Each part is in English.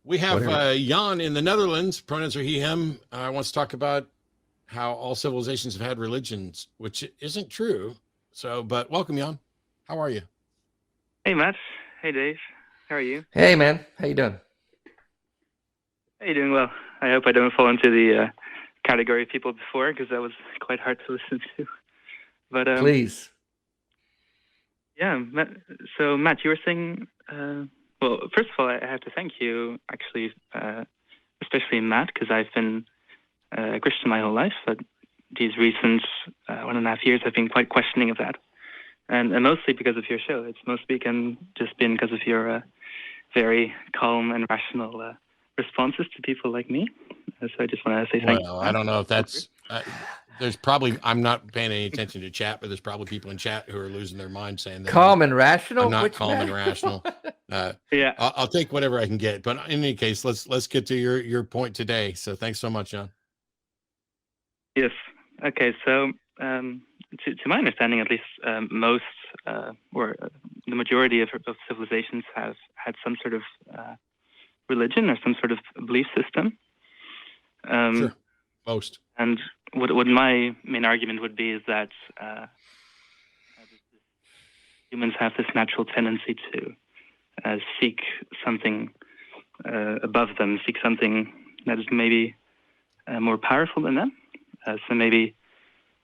We have Jan in the Netherlands. Pronouns are he, him. Wants to talk about how all civilizations have had religions, which isn't true. So, but welcome, Jan. How are you? Hey, Matt. Hey, Dave. How are you? Hey, man. How you doing? Hey, doing well. I hope I don't fall into the category of people before, because that was quite hard to listen to. But Please. Yeah. So, Matt, you were saying. Well, first of all, I have to thank you, actually, especially Matt, because I've been a Christian my whole life. But these recent 1.5 years, I've been quite questioning of that, and mostly because of your show. It's mostly just been because of your very calm and rational responses to people like me. So I just want to say thank you. Well, I don't know if that's. There's probably, I'm not paying any attention to chat, but there's probably people in chat who are losing their mind saying that calm and rational. I'm not calm and rational. Yeah, I'll take whatever I can get. But in any case, let's get to your point today. So thanks so much, John. Yes. Okay. So to my understanding, at least, most or the majority of civilizations have had some sort of religion or some sort of belief system. Sure. Most. And what my main argument would be is that humans have this natural tendency to seek something above them, seek something that is maybe more powerful than them. So maybe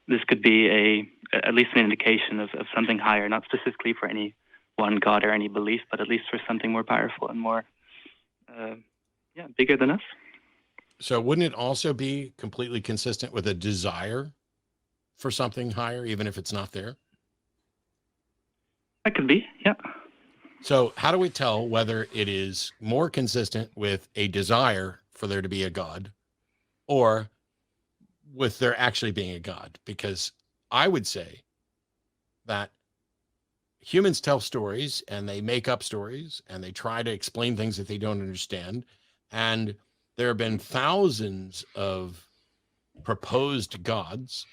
this could be at least an indication of something higher, not specifically for any one God or any belief, but at least for something more powerful and more, bigger than us. So wouldn't it also be completely consistent with a desire for something higher, even if it's not there? That could be, yeah. So how do we tell whether it is more consistent with a desire for there to be a God or with there actually being a God? Because I would say that humans tell stories and they make up stories and they try to explain things that they don't understand. And there have been thousands of proposed gods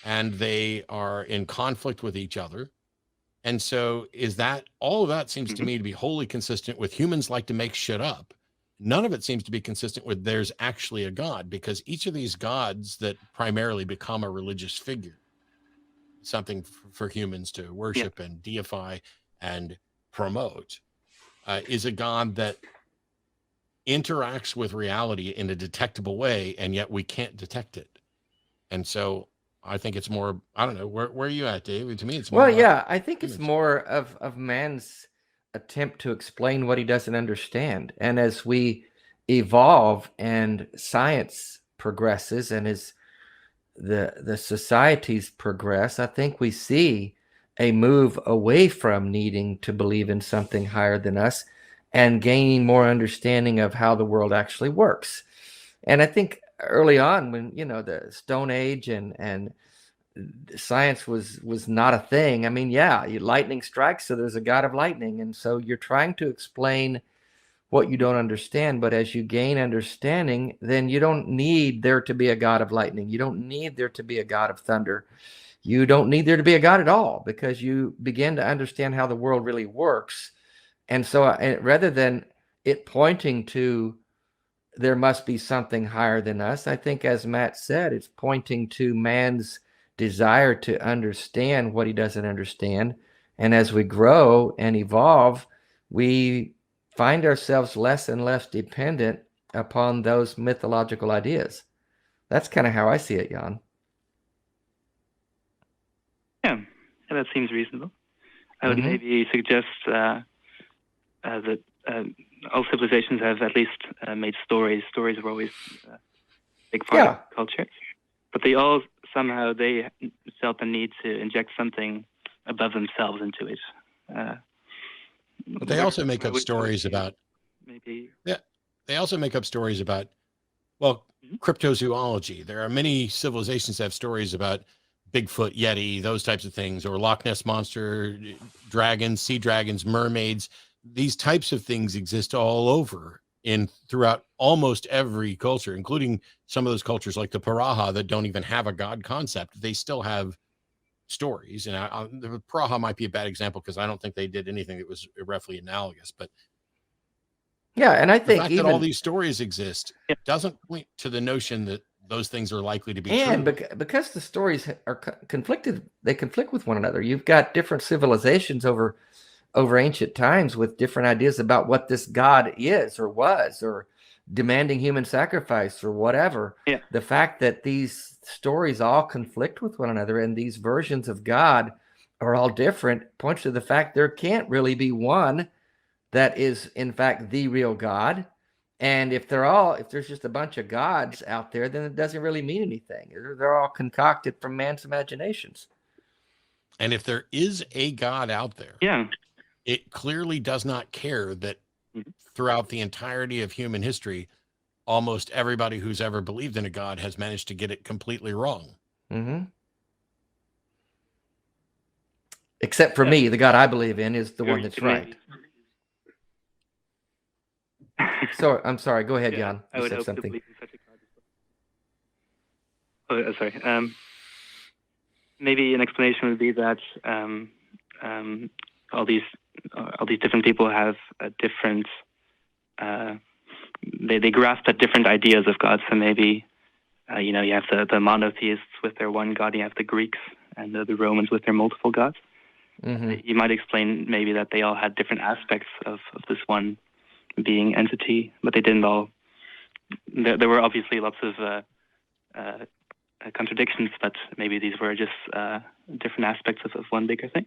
and they are in conflict with each other. And so all of that seems to me to be wholly consistent with humans like to make shit up. None of it seems to be consistent with there's actually a God, because each of these gods that primarily become a religious figure, something for humans to worship and deify and promote, is a God that interacts with reality in a detectable way, and yet we can't detect it. And so I think it's more, I don't know, where are you at, Dave? To me, it's more. Well, yeah, I think it's more of man's attempt to explain what he doesn't understand. And as we evolve and science progresses and as the societies progress, I think we see a move away from needing to believe in something higher than us and gaining more understanding of how the world actually works. And I think early on, when the Stone Age and science was not a thing. I mean, lightning strikes, so there's a God of lightning, and so you're trying to explain what you don't understand. But as you gain understanding, then you don't need there to be a God of lightning. You don't need there to be a God of thunder. You don't need there to be a God at all, because you begin to understand how the world really works. And so rather than it pointing to there must be something higher than us, I think, as Matt said, it's pointing to man's desire to understand what he doesn't understand. And as we grow and evolve, we find ourselves less and less dependent upon those mythological ideas. That's kind of how I see it, Jan. Yeah, that seems reasonable. I would maybe suggest that all civilizations have at least made stories. Stories are always a big part of culture. But they all somehow they felt the need to inject something above themselves into it. But they also make up stories about maybe. Yeah, they also make up stories about cryptozoology. There are many civilizations that have stories about Bigfoot, Yeti, those types of things, or Loch Ness monster, dragons, sea dragons, mermaids. These types of things exist all over throughout almost every culture, including some of those cultures like the Paraha that don't even have a God concept. They still have stories. And the Paraha might be a bad example because I don't think they did anything that was roughly analogous, but Yeah, and I The think fact that all even these stories exist Yeah. doesn't point to the notion that those things are likely to be and true. because the stories are conflicted, they conflict with one another. You've got different civilizations over ancient times with different ideas about what this God is or was, or demanding human sacrifice or whatever. Yeah. The fact that these stories all conflict with one another and these versions of God are all different points to the fact there can't really be one that is in fact the real God. And if there's just a bunch of gods out there, then it doesn't really mean anything. They're all concocted from man's imaginations. And if there is a God out there, Yeah. it clearly does not care that throughout the entirety of human history, almost everybody who's ever believed in a God has managed to get it completely wrong. Mm-hmm. Except for Yeah. me, the God I believe in is the one Very that's committed. right. So I'm sorry. Go ahead, Yeah, Jan. I You would said hope to something. believe in such a God as well. Oh, sorry. Maybe an explanation would be that all these different people have a different. They grasp at different ideas of God. So maybe you have the monotheists with their one God. You have the Greeks and the Romans with their multiple gods. Mm-hmm. You might explain maybe that they all had different aspects of this one being entity, but they didn't all. There were obviously lots of contradictions, but maybe these were just different aspects of one bigger thing.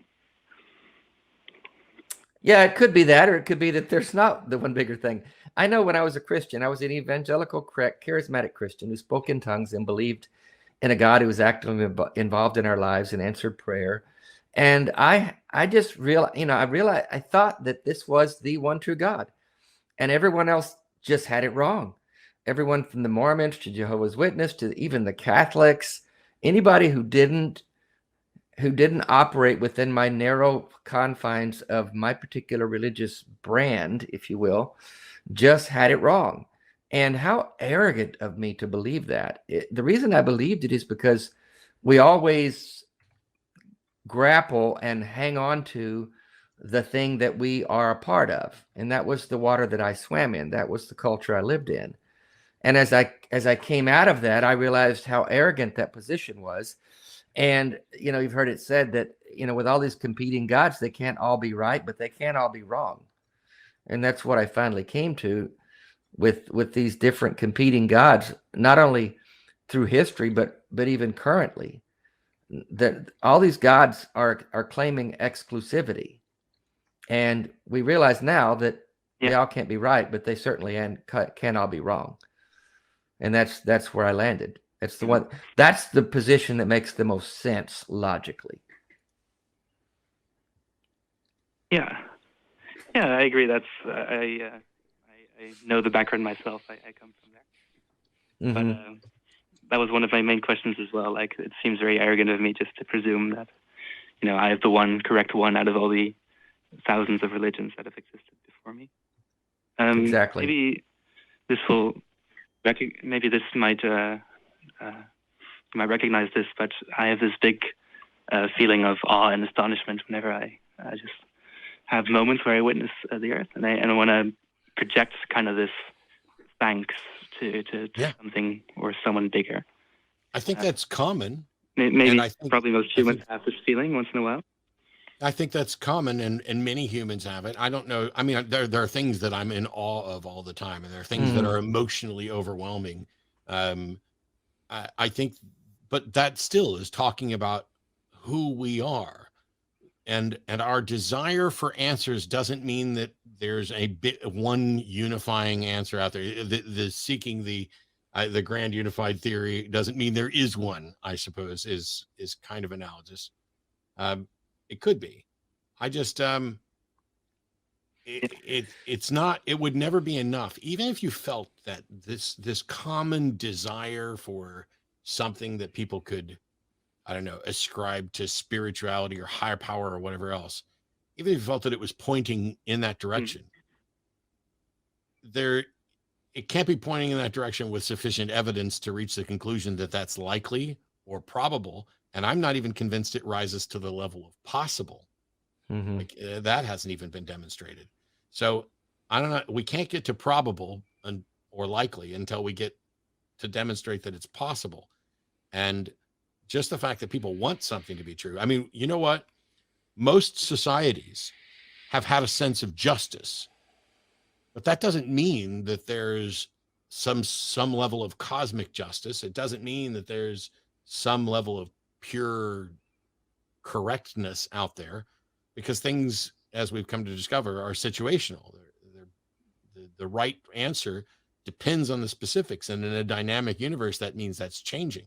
Yeah, it could be that, or it could be that there's not the one bigger thing. I know when I was a Christian, I was an evangelical, charismatic Christian who spoke in tongues and believed in a God who was actively involved in our lives and answered prayer. And I just realized, I thought that this was the one true God, and everyone else just had it wrong. Everyone from the Mormons to Jehovah's Witness to even the Catholics, anybody who didn't operate within my narrow confines of my particular religious brand, if you will, just had it wrong. And how arrogant of me to believe that. The reason I believed it is because we always grapple and hang on to the thing that we are a part of. And that was the water that I swam in. That was the culture I lived in. And as I came out of that, I realized how arrogant that position was. And, you've heard it said that, with all these competing gods, they can't all be right, but they can't all be wrong. And that's what I finally came to with these different competing gods, not only through history, but even currently, that all these gods are claiming exclusivity. And we realize now that they all can't be right, but they certainly can all be wrong. And that's where I landed. That's the position that makes the most sense logically. Yeah, I agree. That's I know the background myself. I come from there. Mm-hmm. But that was one of my main questions as well. Like, it seems very arrogant of me just to presume that I have the one correct one out of all the thousands of religions that have existed before me. Exactly. Maybe this will. Maybe this might. You might recognize this, but I have this big feeling of awe and astonishment whenever I just have moments where I witness the earth, and I want to project kind of this thanks to something or someone bigger. I think that's common. Maybe I think, probably most humans have this feeling once in a while. I think that's common, and many humans have it. I don't know. I mean, there are things that I'm in awe of all the time, and there are things that are emotionally overwhelming. I think, but that still is talking about who we are, and our desire for answers doesn't mean that there's one unifying answer out there. The seeking the grand unified theory doesn't mean there is one, I suppose, is kind of analogous. It could be. I just it's not. It would never be enough, even if you felt that this common desire for something that people could, I don't know, ascribe to spirituality or higher power or whatever else. Even if you felt that it was pointing in that direction, it can't be pointing in that direction with sufficient evidence to reach the conclusion that that's likely or probable. And I'm not even convinced it rises to the level of possible. Mm-hmm. Like, that hasn't even been demonstrated. So I don't know. We can't get to probable or likely until we get to demonstrate that it's possible. And just the fact that people want something to be true. I mean, you know what? Most societies have had a sense of justice, but that doesn't mean that there's some level of cosmic justice. It doesn't mean that there's some level of pure correctness out there, because things, as we've come to discover, are situational. The right answer depends on the specifics, and in a dynamic universe, that means that's changing.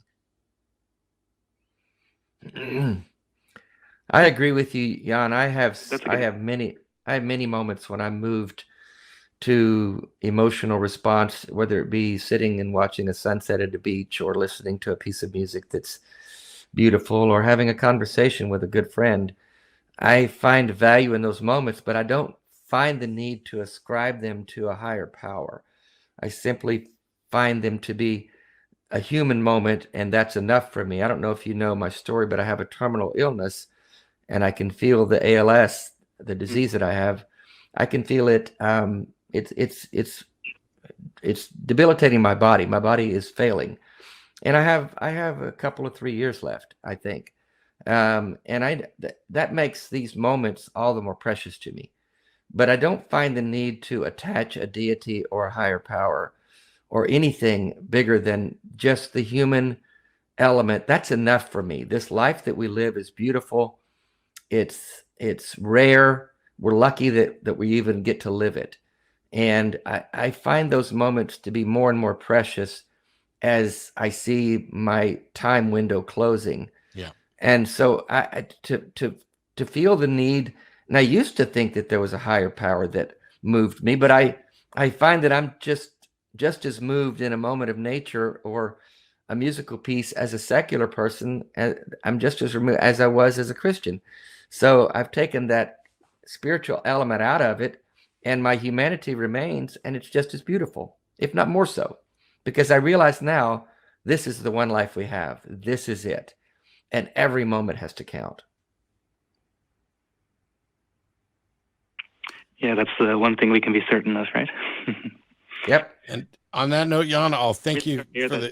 I agree with you, Jan. I have many moments when I'm moved to emotional response, whether it be sitting and watching a sunset at a beach, or listening to a piece of music that's beautiful, or having a conversation with a good friend. I find value in those moments, but I don't find the need to ascribe them to a higher power. I simply find them to be a human moment, and that's enough for me. I don't know if you know my story, but I have a terminal illness, and I can feel the ALS, the disease that I have. I can feel it. It's debilitating my body. My body is failing, and I have a couple of 3 years left, I think. That makes these moments all the more precious to me. But I don't find the need to attach a deity or a higher power or anything bigger than just the human element. That's enough for me. This life that we live is beautiful. It's rare. We're lucky that we even get to live it. And I find those moments to be more and more precious as I see my time window closing. Yeah. And so to feel the need, and I used to think that there was a higher power that moved me, but I find that I'm just as moved in a moment of nature or a musical piece as a secular person. I'm just as removed as I was as a Christian. So I've taken that spiritual element out of it, and my humanity remains, and it's just as beautiful, if not more so, because I realize now this is the one life we have. This is it. And every moment has to count. Yeah, that's the one thing we can be certain of, right? Yep. And on that note, Jan, I'll thank you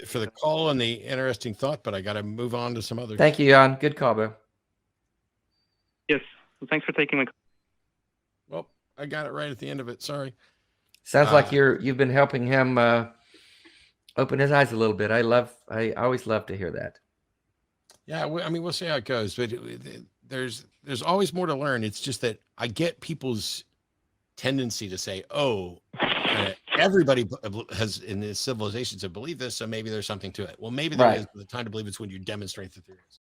for the call and the interesting thought, but I got to move on to some others. Thank you, Jan. Good call, bro. Yes. Well, thanks for taking my call. Well, I got it right at the end of it. Sorry. Sounds like you've been helping him open his eyes a little bit. I always love to hear that. Yeah, I mean, we'll see how it goes, but there's always more to learn. It's just that I get people's tendency to say, "Oh, everybody has in the civilizations have believed this, so maybe there's something to it." Well, maybe there is. But the time to believe it's when you demonstrate that there is.